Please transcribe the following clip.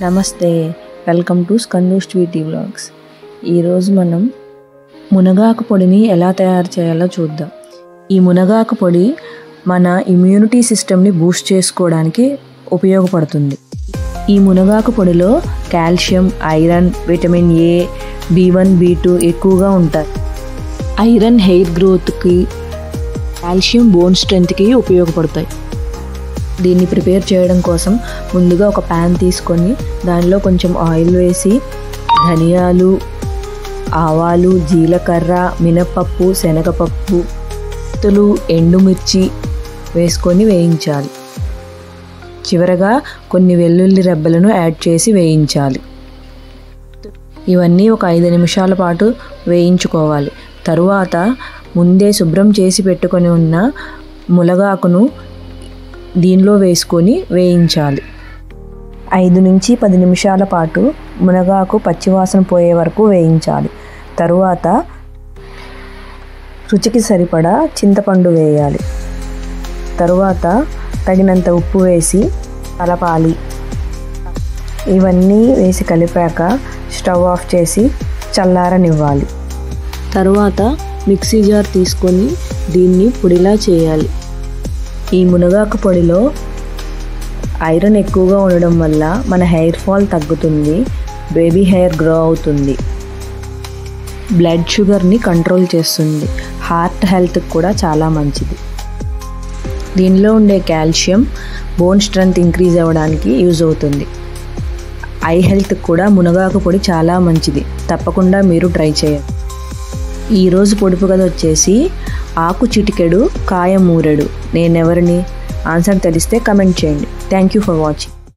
నమస్తే, welcome to స్కందు Sweety vlogs. ఈరోజు మనం మునగాకు పొడిని ఎలా తయారు చేయాలో చూద్దాం. ఈ మునగాకు పొడి మన ఇమ్యూనిటీ సిస్టమ్ని బూస్ట్ చేసుకోవడానికి ఉపయోగపడుతుంది. ఈ మునగాకు పొడిలో calcium, iron, vitamin A, B1, B2 ఎక్కువగా ఉంటాయి. ఐరన్ హెయిర్ గ్రోత్కి, కాల్షియం బోన్ స్ట్రెంత్కి ఉపయోగపడతాయి. దీన్ని ప్రిపేర్ చేయడం కోసం ముందుగా ఒక ప్యాన్ తీసుకొని దానిలో కొంచెం ఆయిల్ వేసి ధనియాలు, ఆవాలు, జీలకర్ర, మినపప్పు, శనగపప్పు, తులు, ఎండుమిర్చి వేసుకొని వేయించాలి. చివరగా కొన్ని వెల్లుల్లి రెబ్బలను యాడ్ చేసి వేయించాలి. ఇవన్నీ ఒక 5 నిమిషాల పాటు వేయించుకోవాలి. తరువాత ముందే శుభ్రం చేసి పెట్టుకొని ఉన్న మునగాకును దీనిలో వేసుకొని వేయించాలి. 5 నుంచి 10 నిమిషాల పాటు మునగాకు పచ్చివాసన పోయే వరకు వేయించాలి. తరువాత రుచికి సరిపడా చింతపండు వేయాలి. తరువాత తగినంత ఉప్పు వేసి కలపాలి. ఇవన్నీ వేసి కలిపాక స్టవ్ ఆఫ్ చేసి చల్లారనివ్వాలి. తరువాత మిక్సీ జార్ తీసుకొని దీన్ని పొడిలా చేయాలి. ఈ మునగాకు పొడిలో ఐరన్ ఎక్కువగా ఉండడం వల్ల మన హెయిర్ ఫాల్ తగ్గుతుంది, బేబీ హెయిర్ గ్రో అవుతుంది, బ్లడ్ షుగర్ని కంట్రోల్ చేస్తుంది, హార్ట్ హెల్త్కి కూడా చాలా మంచిది. దీనిలో ఉండే కాల్షియం బోన్ స్ట్రెంత్ ఇంక్రీజ్ అవ్వడానికి యూజ్ అవుతుంది. ఐ హెల్త్కి కూడా మునగాకు పొడి చాలా మంచిది. తప్పకుండా మీరు ట్రై చేయండి. ఈరోజు పొడుపు కథ వచ్చేసి ఆకు చిటికెడు కాయ మూరెడు. నేనెవరిని? ఆన్సర్ తెలిస్తే కమెంట్ చేయండి. Thank you for watching.